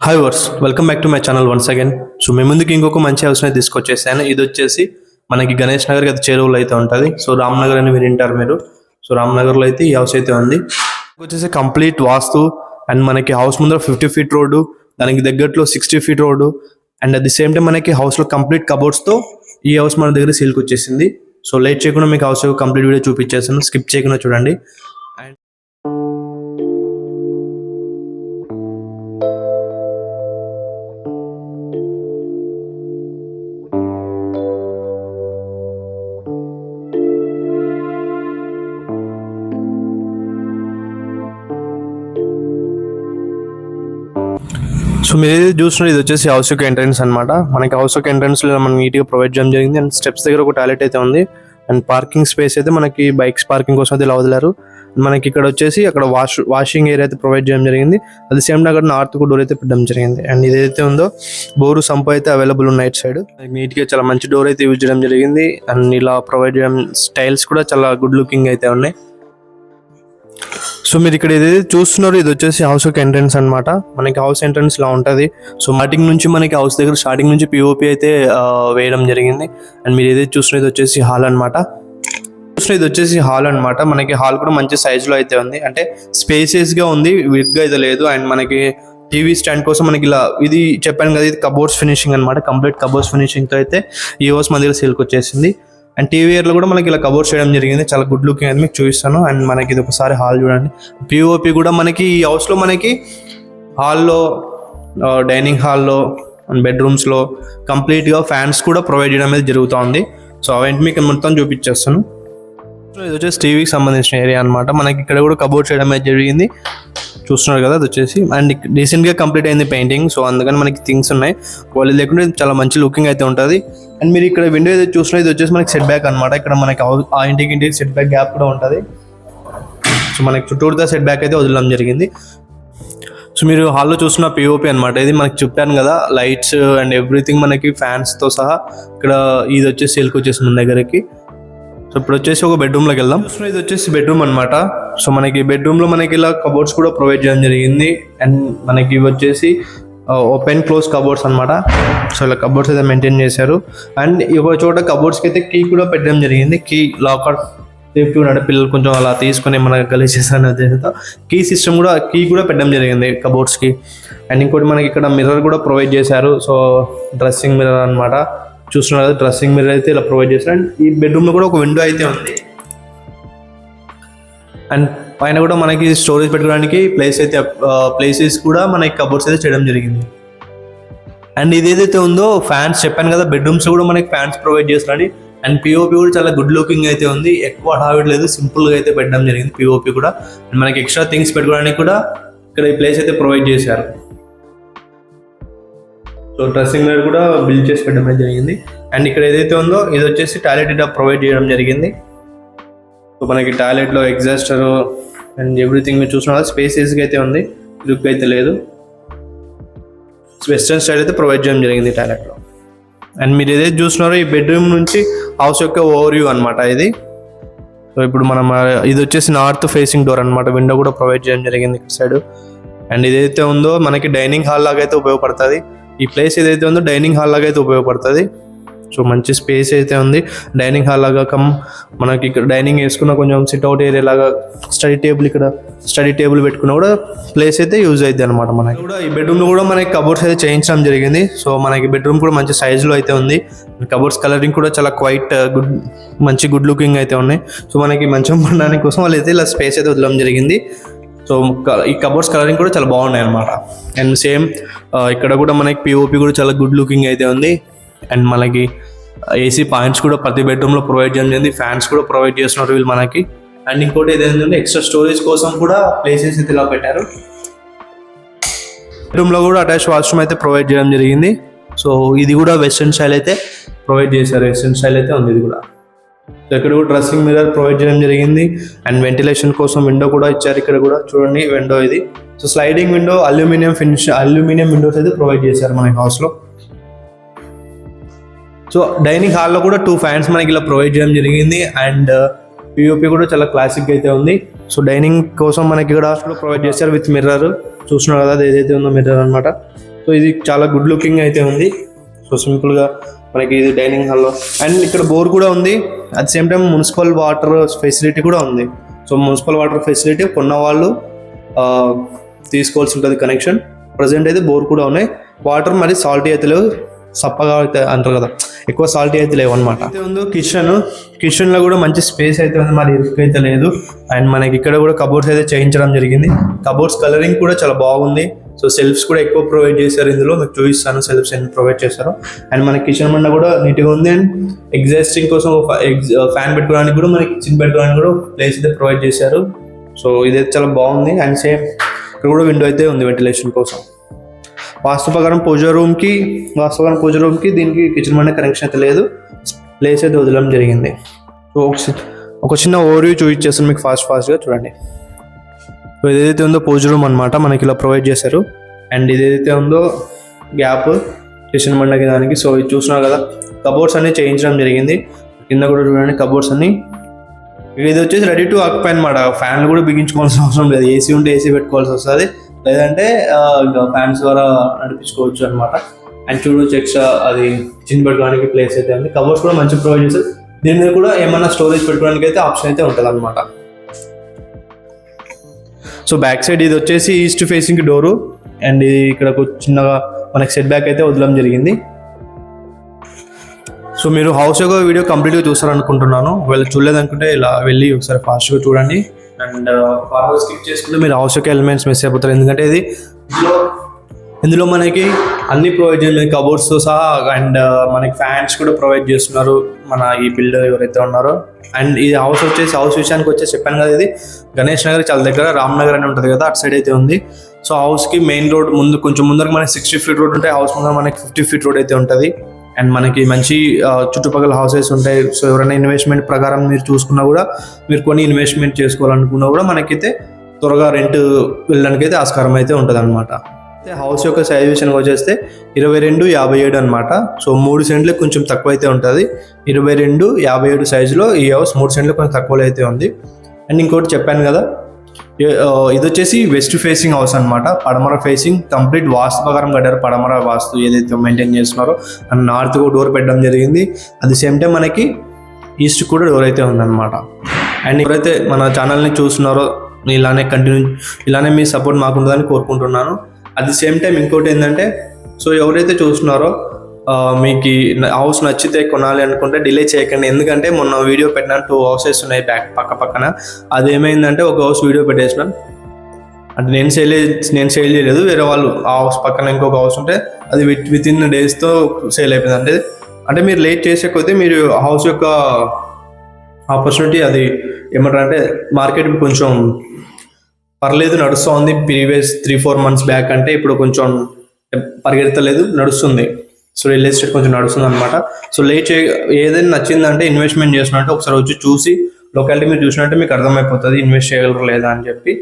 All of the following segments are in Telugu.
Hi viewers, welcome back to my channel once again. So మేము ముందుకు ఇంకొక మంచి హౌస్ అయితే తీసుకొచ్చేసాను. ఇది వచ్చేసి మనకి గణేష్ నగర్ అయితే చేరువులో అయితే ఉంటుంది. సో రామ్నగర్ అని వింటారు మీరు. సో రామ్నగర్లో అయితే ఈ హౌస్ అయితే ఉంది. వచ్చేసి కంప్లీట్ వాస్తు అండ్ మనకి హౌస్ ముందర 50 feet రోడ్డు, దానికి దగ్గరలో 60 feet road and at the same time మనకి హౌస్లో కంప్లీట్ కబోర్డ్స్తో ఈ హౌస్ మన దగ్గర సేల్కి వచ్చేసింది. సో లేట్ చేయకుండా మీకు హౌస్ కంప్లీట్ వీడియో చూపించేసాను, స్కిప్ చేయకుండా చూడండి. సో మీరు ఏదైతే చూస్తున్నారు ఇది వచ్చేసి హౌస్ యొక్క ఎంట్రన్స్ అనమాట. మనకి హౌస్ యొక్క ఎంట్రన్స్ లో మనం నీట్గా ప్రొవైడ్ చేయడం జరిగింది. అండ్ స్టెప్స్ దగ్గర ఒక టాయిలెట్ అయితే ఉంది. అండ్ పార్కింగ్ స్పేస్ అయితే మనకి బైక్స్ పార్కింగ్ కోసం అయితే ఇలా వదిలారు. మనకి ఇక్కడ వచ్చేసి అక్కడ వాషింగ్ ఏరియా అయితే ప్రొవైడ్ చేయడం జరిగింది. అది సేమ్ అక్కడ నార్త్ కు డోర్ అయితే పెట్టడం జరిగింది. అండ్ ఇదైతే ఉందో బోరు సంపు అయితే అవైలబుల్ ఉన్నాయి ఇటు సైడ్. నీట్గా చాలా మంచి డోర్ అయితే యూజ్ చేయడం జరిగింది. అండ్ ఇలా ప్రొవైడ్ చేయడం స్టైల్స్ కూడా చాలా గుడ్ లుకింగ్ అయితే ఉన్నాయి. సో మీరు ఇక్కడ ఏదైతే చూస్తున్నారో ఇది వచ్చేసి హౌస్ యొక్క ఎంట్రన్స్ అనమాట. మనకి హౌస్ ఎంట్రన్స్ ఇలా ఉంటుంది. సో స్టార్టింగ్ నుంచి మనకి హౌస్ దగ్గర స్టార్టింగ్ నుంచి పిఓపి అయితే వేయడం జరిగింది. అండ్ మీరు ఏదైతే చూస్తున్నారు ఇది వచ్చేసి హాల్ అనమాట. ఇది వచ్చేసి హాల్ అనమాట. మనకి హాల్ కూడా మంచి సైజులో అయితే ఉంది, అంటే స్పేసియస్గా ఉంది, విగ్గా అయితే లేదు. అండ్ మనకి టీవీ స్టాండ్ కోసం మనకి ఇలా ఇది చెప్పాను కదా, ఇది కబోర్డ్స్ ఫినిషింగ్ అనమాట. కంప్లీట్ కబోర్డ్స్ ఫినిషింగ్తో అయితే ఈ హౌస్ మన దగ్గర సేల్కి వచ్చేసింది. అండ్ టీవీ ఇయర్లో కూడా మనకి ఇలా కబోర్డ్స్ చేయడం జరిగింది. చాలా గుడ్ లుకింగ్ అయితే మీకు చూపిస్తాను. అండ్ మనకి ఇది ఒకసారి హాల్ చూడండి. పిఓపి కూడా మనకి ఈ హౌస్లో మనకి హాల్లో, డైనింగ్ హాల్లో అండ్ బెడ్రూమ్స్లో కంప్లీట్గా ఫ్యాన్స్ కూడా ప్రొవైడ్ చేయడం అనేది జరుగుతుంది. సో అవన్నీ మీకు మొత్తం చూపించేస్తాను. సో ఇది వచ్చేసి టీవీకి సంబంధించిన ఏరియా అనమాట. మనకి ఇక్కడ కూడా కబోర్డ్ చేయడం అయితే జరిగింది, చూస్తున్నారు కదా. అది వచ్చేసి అండ్ రీసెంట్గా కంప్లీట్ అయింది పెయింటింగ్. సో అందుకని మనకి థింగ్స్ ఉన్నాయి. వాళ్ళు లేకుంటే చాలా మంచి లుకింగ్ అయితే ఉంటుంది. అండ్ మీరు ఇక్కడ విండో ఏదైతే చూస్తున్నా ఇది వచ్చేసి మనకి సెట్ బ్యాక్ అనమాట. ఇక్కడ మనకి ఆ ఇంటికి సెట్ బ్యాక్ గ్యాప్ కూడా ఉంటుంది. సో మనకి చుట్టూరుగా సెట్ బ్యాక్ అయితే వదలడం జరిగింది. సో మీరు హాల్లో చూస్తున్న పిఓపి అనమాట. ఇది మనకి చెప్పాను కదా, లైట్స్ అండ్ ఎవ్రీథింగ్ మనకి ఫ్యాన్స్తో సహా ఇక్కడ ఇది వచ్చేసి సేల్కి వచ్చేసి మన దగ్గరకి. సో ఇప్పుడు వచ్చేసి ఒక బెడ్రూమ్లోకి వెళ్దాం. ఇది వచ్చేసి బెడ్రూమ్ అనమాట. సో మనకి బెడ్రూమ్లో మనకి ఇలా కబోర్డ్స్ కూడా ప్రొవైడ్ చేయడం జరిగింది. అండ్ మనకి ఇవి వచ్చేసి ఓపెన్ క్లోజ్ కబోర్డ్స్ అనమాట. సో ఇలా కబోర్డ్స్ అయితే మెయింటైన్ చేశారు. అండ్ ఒక చోట కబోర్డ్స్కి అయితే కీ కూడా పెట్టడం జరిగింది. కీ లాకర్ సేఫ్టీ కూడా, పిల్లలు కొంచెం అలా తీసుకొని మన గలీజ్ చేసిన ఉద్దేశంతో కీ కూడా పెట్టడం జరిగింది కబోర్డ్స్కి. అండ్ ఇంకోటి మనకి ఇక్కడ మిర్రర్ కూడా ప్రొవైడ్ చేశారు. సో డ్రెస్సింగ్ మిర్రర్ అనమాట. చూస్తున్నారు కదా, డ్రెస్సింగ్ మిర్రర్ అయితే ఇలా ప్రొవైడ్ చేశారు. అండ్ ఈ బెడ్రూమ్లో కూడా ఒక విండో అయితే ఉంది. అండ్ పైన కూడా మనకి స్టోరేజ్ పెట్టుకోవడానికి ప్లేసెస్ కూడా మనకి కబోర్డ్స్ అయితే చేయడం జరిగింది. అండ్ ఇది ఏదైతే ఉందో ఫ్యాన్స్ చెప్పాను కదా, బెడ్రూమ్స్ కూడా మనకి ఫ్యాన్స్ ప్రొవైడ్ చేస్తున్నాడు. అండ్ పిఓపి కూడా చాలా గుడ్ లుకింగ్ అయితే ఉంది. ఎక్కువ హావిడ్ లేదు, సింపుల్గా అయితే పెట్టడం జరిగింది పిఓపి కూడా. అండ్ మనకి ఎక్స్ట్రా థింగ్స్ పెట్టుకోవడానికి కూడా ఇక్కడ ఈ ప్లేస్ అయితే ప్రొవైడ్ చేశారు. సో డ్రెస్సింగ్ మిర్రర్ కూడా బిల్డ్ చేసి పెట్టడం జరిగింది. అండ్ ఇక్కడ ఏదైతే ఉందో ఇది వచ్చేసి టాయిలెట్ ఇట్లా ప్రొవైడ్ చేయడం జరిగింది. సో మనకి టాయిలెట్లో ఎగ్జాస్టర్ అండ్ ఎవ్రీథింగ్ మీరు చూసిన స్పేసెస్గా అయితే ఉంది, లుక్ అయితే లేదు. వెస్ట్రన్ స్టైల్ అయితే ప్రొవైడ్ చేయడం జరిగింది టాయిలెట్లో. అండ్ మీరు ఏదైతే చూస్తున్నారో ఈ బెడ్రూమ్ నుంచి హౌస్ యొక్క ఓవర్ వ్యూ అనమాట ఇది. సో ఇప్పుడు మనం ఇది వచ్చేసి నార్త్ ఫేసింగ్ డోర్ అనమాట. విండో కూడా ప్రొవైడ్ చేయడం జరిగింది ఇక్కడ సైడ్. అండ్ ఇదైతే ఉందో మనకి డైనింగ్ హాల్ లాగా అయితే ఉపయోగపడుతుంది. ఈ ప్లేస్ ఏదైతే ఉందో డైనింగ్ హాల్ లాగా అయితే ఉపయోగపడుతుంది. సో మంచి స్పేస్ అయితే ఉంది. డైనింగ్ హాల్ లాగా మనకి ఇక్కడ డైనింగ్ వేసుకున్న కొంచెం సిట్అవుట్ ఏరియా లాగా స్టడీ టేబుల్ పెట్టుకున్న కూడా ప్లేస్ అయితే యూజ్ అవుతుంది అనమాట. మనకి కూడా ఈ బెడ్రూమ్లో కూడా మనకి కబోర్డ్స్ అయితే చేయించడం జరిగింది. సో మనకి బెడ్రూమ్ కూడా మంచి సైజులో అయితే ఉంది. కబోర్డ్స్ కలరింగ్ కూడా చాలా క్వైట్ మంచి గుడ్ లుకింగ్ అయితే ఉన్నాయి. సో మనకి మంచం పడడానికి కోసం వాళ్ళు అయితే ఇలా స్పేస్ అయితే వదలడం జరిగింది. సో ఈ కబోర్డ్స్ కలరింగ్ కూడా చాలా బాగున్నాయి అనమాట. అండ్ సేమ్ ఇక్కడ కూడా మనకి పిఓపి కూడా చాలా గుడ్ లుకింగ్ అయితే ఉంది. అండ్ మనకి ఏసీ పాయింట్స్ కూడా ప్రతి బెడ్రూమ్లో ప్రొవైడ్ చేయడం జరిగింది. ఫ్యాన్స్ కూడా ప్రొవైడ్ చేస్తున్నారు వీళ్ళు మనకి. అండ్ ఇంకోటి ఏదైతే ఎక్స్ట్రా స్టోరేజ్ కోసం కూడా ప్లేసెస్ అయితే ఇలా పెట్టారు. బెడ్రూమ్లో కూడా అటాచ్ వాష్రూమ్ అయితే ప్రొవైడ్ చేయడం జరిగింది. సో ఇది కూడా వెస్ట్రన్ స్టైల్ అయితే ప్రొవైడ్ చేశారు. వెస్ట్రన్ స్టైల్ అయితే ఉంది ఇది కూడా. సో ఇక్కడ కూడా డ్రెస్సింగ్ మిర్రర్ ప్రొవైడ్ చేయడం జరిగింది. అండ్ వెంటిలేషన్ కోసం విండో కూడా ఇచ్చారు. ఇక్కడ కూడా చూడండి విండో ఇది. So sliding window aluminium Windows అయితే ప్రొవైడ్ చేశారు మనకి హౌస్లో. సో డైనింగ్ హాల్లో కూడా 2 ఫ్యాన్స్ మనకి ఇలా ప్రొవైడ్ చేయడం జరిగింది. అండ్ పిఓపి కూడా చాలా క్లాసిక్ అయితే ఉంది. సో డైనింగ్ కోసం మనకి ఇక్కడ ప్రొవైడ్ చేశారు విత్ మిర్రర్. చూస్తున్నారు కదా, అది ఏదైతే ఉందో మిర్రర్ అనమాట. సో ఇది చాలా గుడ్ లుకింగ్ అయితే ఉంది. సో సింపుల్గా మనకి ఇది డైనింగ్ హాల్లో, అండ్ ఇక్కడ బోర్ కూడా ఉంది. At same time municipal water facility కూడా ఉంది. సో మున్సిపల్ వాటర్ ఫెసిలిటీ కొన్న వాళ్ళు తీసుకోవాల్సి ఉంటుంది కనెక్షన్. ప్రజెంట్ అయితే బోర్ కూడా ఉన్నాయి. వాటర్ మరి సాల్టీ అయితే లేవు, సప్పగా అయితే అంటారు కదా, ఎక్కువ సాల్టీ అయితే లేవు అనమాట. అయితే ఉంది కిచెన్లో కూడా మంచి స్పేస్ అయితే ఉంది, మరి ఇరుకు అయితే లేదు. అండ్ మనకి ఇక్కడ కూడా కబోర్డ్స్ అయితే చేయించడం జరిగింది. కబోర్డ్స్ కలరింగ్ కూడా చాలా బాగుంది. సో సెల్ఫ్స్ కూడా ఎక్కువ ప్రొవైడ్ చేశారు. ఇందులో మీకు చూపిస్తాను సెల్ఫ్స్ ఎన్ని ప్రొవైడ్ చేశారు. అండ్ మన కిచెన్ మండ కూడా నీట్గా ఉంది. అండ్ ఎగ్జాస్టింగ్ కోసం ఫ్యాన్ పెట్టుకోవడానికి కూడా మనకి కిచెన్ పెట్టుకోవడానికి కూడా ప్లేస్ అయితే ప్రొవైడ్ చేశారు. సో ఇదైతే చాలా బాగుంది. అండ్ సేమ్ ఇక్కడ కూడా విండో అయితే ఉంది వెంటిలేషన్ కోసం. వాస్తు ప్రకారం పూజ రూమ్కి దీనికి కిచెన్ మండ కనెక్షన్ అయితే లేదు, ప్లేస్ అయితే వదలడం జరిగింది. సో ఒక చిన్న ఓవర్వ్యూ చూపించేస్తాను మీకు ఫాస్ట్గా చూడండి. సో ఏదైతే ఉందో పూజ రూమ్ అనమాట, మనకి ఇలా ప్రొవైడ్ చేశారు. అండ్ ఇదేదైతే ఉందో గ్యాప్ కిచెన్ మండకి దానికి. సో ఇది చూస్తున్నారు కదా, కబోర్డ్స్ అన్ని చేయించడం జరిగింది. కింద కూడా చూడండి కబోర్డ్స్ అన్ని. ఇది వచ్చేసి రెడీ టు ఆక్యుపై అనమాట. ఫ్యాన్లు కూడా బిగించుకోవాల్సిన అవసరం లేదు. ఏసీ ఉంటే ఏసీ పెట్టుకోవాల్సి వస్తుంది, లేదంటే ఇంకా ఫ్యాన్స్ ద్వారా నడిపించుకోవచ్చు అనమాట. అండ్ చూడొచ్చు ఎక్స్ట్రా అది చిన్న పెట్టుకోవడానికి ప్లేస్ అయితే ఉంది. కబోర్డ్స్ కూడా మంచిగా ప్రొవైడ్ చేస్తారు. దీని మీద కూడా ఏమన్నా స్టోరేజ్ పెట్టుకోవడానికి అయితే ఆప్షన్ అయితే ఉంటుంది అనమాట. సో బ్యాక్ సైడ్ ఇది వచ్చేసి ఈస్ట్ ఫేసింగ్ డోరు. అండ్ ఇది ఇక్కడ చిన్నగా మనకి సెట్ బ్యాక్ అయితే వదలడం జరిగింది. సో మీరు హౌస్ యొక్క వీడియో కంప్లీట్గా చూస్తారనుకుంటున్నాను. ఒకవేళ చూడలేదనుకుంటే ఇలా వెళ్ళి ఒకసారి ఫాస్ట్గా చూడండి. అండ్ ఫార్వర్డ్ స్కిప్ చేసుకుంటే మీరు హౌస్ యొక్క ఎలిమెంట్స్ మిస్ అయిపోతారు. ఎందుకంటే ఇది ఇందులో మనకి అన్ని ప్రొవైడ్ చేయాలి, కబోర్డ్స్తో సహా. అండ్ మనకి ఫ్యాన్స్ కూడా ప్రొవైడ్ చేస్తున్నారు మన ఈ బిల్డర్ ఎవరైతే ఉన్నారో. అండ్ ఈ హౌస్ విషయానికి వచ్చేసి చెప్పాను కదా, ఇది గణేష్ నగర్ చాలా దగ్గర రామ్నగర్ అని ఉంటుంది కదా, అటు సైడ్ అయితే ఉంది. సో హౌస్కి మెయిన్ రోడ్ కొంచెం ముందరకు మనకి 60 feet రోడ్ ఉంటాయి. హౌస్ ముందర మనకి 50 feet రోడ్ అయితే ఉంటుంది. అండ్ మనకి మంచి చుట్టుపక్కల హౌసెస్ ఉంటాయి. సో ఎవరైనా ఇన్వెస్ట్మెంట్ ప్రకారం మీరు చూసుకున్నా కూడా, మీరు కొన్ని ఇన్వెస్ట్మెంట్ చేసుకోవాలనుకున్నా కూడా మనకైతే త్వరగా రెంట్ వెళ్ళడానికి అయితే ఆస్కారం అయితే ఉంటుంది అనమాట. అయితే హౌస్ యొక్క సైజ్ విషయానికి వచ్చేస్తే 22-57 అనమాట. సో 3 సెంట్లు కొంచెం తక్కువ అయితే ఉంటుంది. 22-57 సైజులో ఈ హౌస్ 3 సెంట్లు కొంచెం తక్కువలో అయితే ఉంది. అండ్ ఇంకోటి చెప్పాను కదా, ఇది వచ్చేసి వెస్ట్ ఫేసింగ్ హౌస్ అనమాట. పడమర ఫేసింగ్ కంప్లీట్ వాస్తు ప్రకారం కట్టారు. పడమర వాస్తు ఏదైతే మెయింటైన్ చేస్తున్నారో. అండ్ నార్త్ కూడా డోర్ పెట్టడం జరిగింది. అట్ ది సేమ్ టైం మనకి ఈస్ట్ కూడా డోర్ అయితే ఉందన్నమాట. అండ్ ఎవరైతే మన ఛానల్ని చూస్తున్నారో ఇలానే మీ సపోర్ట్ మాకు ఉంటుందని కోరుకుంటున్నాను. అట్ ది సేమ్ టైం ఇంకోటి ఏంటంటే, సో ఎవరైతే చూస్తున్నారో మీకు హౌస్ నచ్చితే కొనాలి అనుకుంటే డిలే చేయకండి. ఎందుకంటే మొన్న వీడియో పెట్టిన 2 houses ఉన్నాయి పక్కన. అది ఏమైందంటే, ఒక హౌస్ వీడియో పెట్టేసినాను, అంటే నేను సేల్ చేయలేదు, వేరే వాళ్ళు ఆ హౌస్ పక్కన ఇంకొక హౌస్ ఉంటే అది వితిన్ డేస్తో సేల్ అయిపోయింది. అంటే మీరు లేట్ చేసే కొద్దీ మీరు హౌస్ యొక్క ఆపర్చునిటీ అది ఏమంటారు అంటే, మార్కెట్ కొంచెం పర్లేదు నడుస్తూ ఉంది. ప్రీవియస్ 3-4 months బ్యాక్ అంటే ఇప్పుడు కొంచెం పరిగెత్తలేదు, నడుస్తుంది. సో రియల్ ఎస్టేట్ కొంచెం నడుస్తుంది అనమాట. సో ఏదైనా నచ్చిందంటే, ఇన్వెస్ట్మెంట్ చేసినట్టు ఒకసారి వచ్చి చూసి లొకాలిటీ మీరు చూసినట్టే మీకు అర్థమైపోతుంది ఇన్వెస్ట్ చేయగలరు లేదా అని చెప్పి.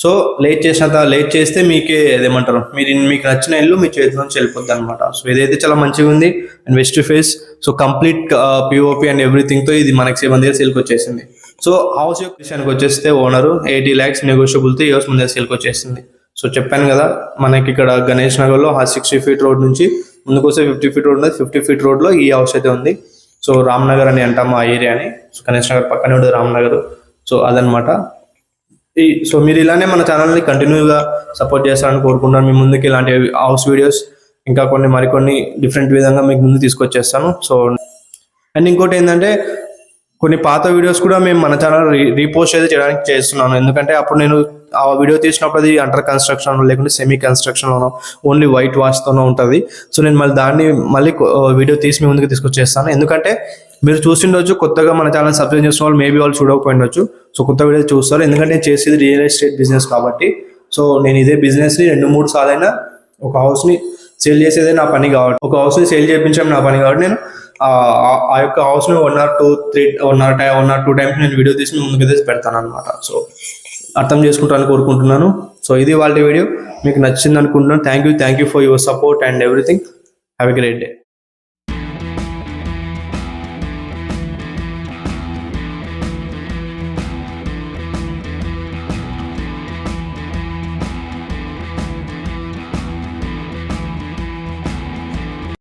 సో లేట్ చేస్తే మీకే ఏదేమంటారు, మీకు నచ్చిన ఇల్లు మీ చేతి నుంచి వెళ్ళిపోద్ది అనమాట. సో ఇదైతే చాలా మంచిగా ఉంది. And west face, so complete POP and ఎవ్రీథింగ్తో ఇది మనకి 7 years సేల్కి వచ్చేసింది. సో హౌస్ యొక్క విషయానికి వచ్చేస్తే ఓనరు 80 lakhs నెగోషియబుల్తో ఈ హౌస్ ముందే సేల్కి వచ్చేసింది. సో చెప్పాను కదా, మనకి ఇక్కడ గణేష్ నగర్లో 60 feet రోడ్ నుంచి ముందుకొస్తే 50 feet రోడ్ ఉంది. 50 feet రోడ్లో ఈ హౌస్ అయితే ఉంది. సో రామ్నగర్ అని అంటాము ఆ ఏరియాని. సో గణేష్ నగర్ పక్కనే ఉంటుంది రామ్నగర్. సో అదనమాట. సో మీరు ఇలానే మన ఛానల్ని కంటిన్యూగా సపోర్ట్ చేస్తారని కోరుకుంటున్నాను. మీ ముందుకి ఇలాంటి హౌస్ వీడియోస్ ఇంకా మరికొన్ని డిఫరెంట్ విధంగా మీకు ముందు తీసుకొచ్చేస్తాను. సో అండ్ ఇంకోటి ఏంటంటే, కొన్ని పాత వీడియోస్ కూడా మేము మన ఛానల్ రీపోస్ట్ అయితే చేయడానికి చేస్తున్నాను. ఎందుకంటే అప్పుడు నేను ఆ వీడియో తీసినప్పుడు అది అండర్ కన్స్ట్రక్షన్ లేకుంటే సెమీ కన్స్ట్రక్షన్లోనో ఓన్లీ వైట్ వాష్తోనో ఉంటుంది. సో నేను మళ్ళీ వీడియో తీసి మీ ముందుకు తీసుకొచ్చేస్తాను. ఎందుకంటే మీరు చూసిండొచ్చు, కొత్తగా మన ఛానల్ సబ్స్క్రైబ్ చేసిన వాళ్ళు మేబీ వాళ్ళు చూడకపోయిండొచ్చు. సో కొత్త వీడియో చూస్తారు, ఎందుకంటే నేను చేసేది రియల్ ఎస్టేట్ బిజినెస్ కాబట్టి. సో నేను ఇదే బిజినెస్ని 2-3 సార్లైనా ఒక హౌస్ని సేల్ చేసేదే నా పని కాబట్టి, ఒక హౌస్ని సేల్ చేయించడం నా పని కాబట్టి, నేను ఆ యొక్క హౌస్ని 1 or 2 times నేను వీడియో తీసి ముందుకు పెడతాను అనమాట. సో అర్థం చేసుకుంటానని కోరుకుంటున్నాను. సో ఇది వాళ్ళ వీడియో, మీకు నచ్చింది అనుకుంటున్నాను. Thank you for your support and everything. Have a great day.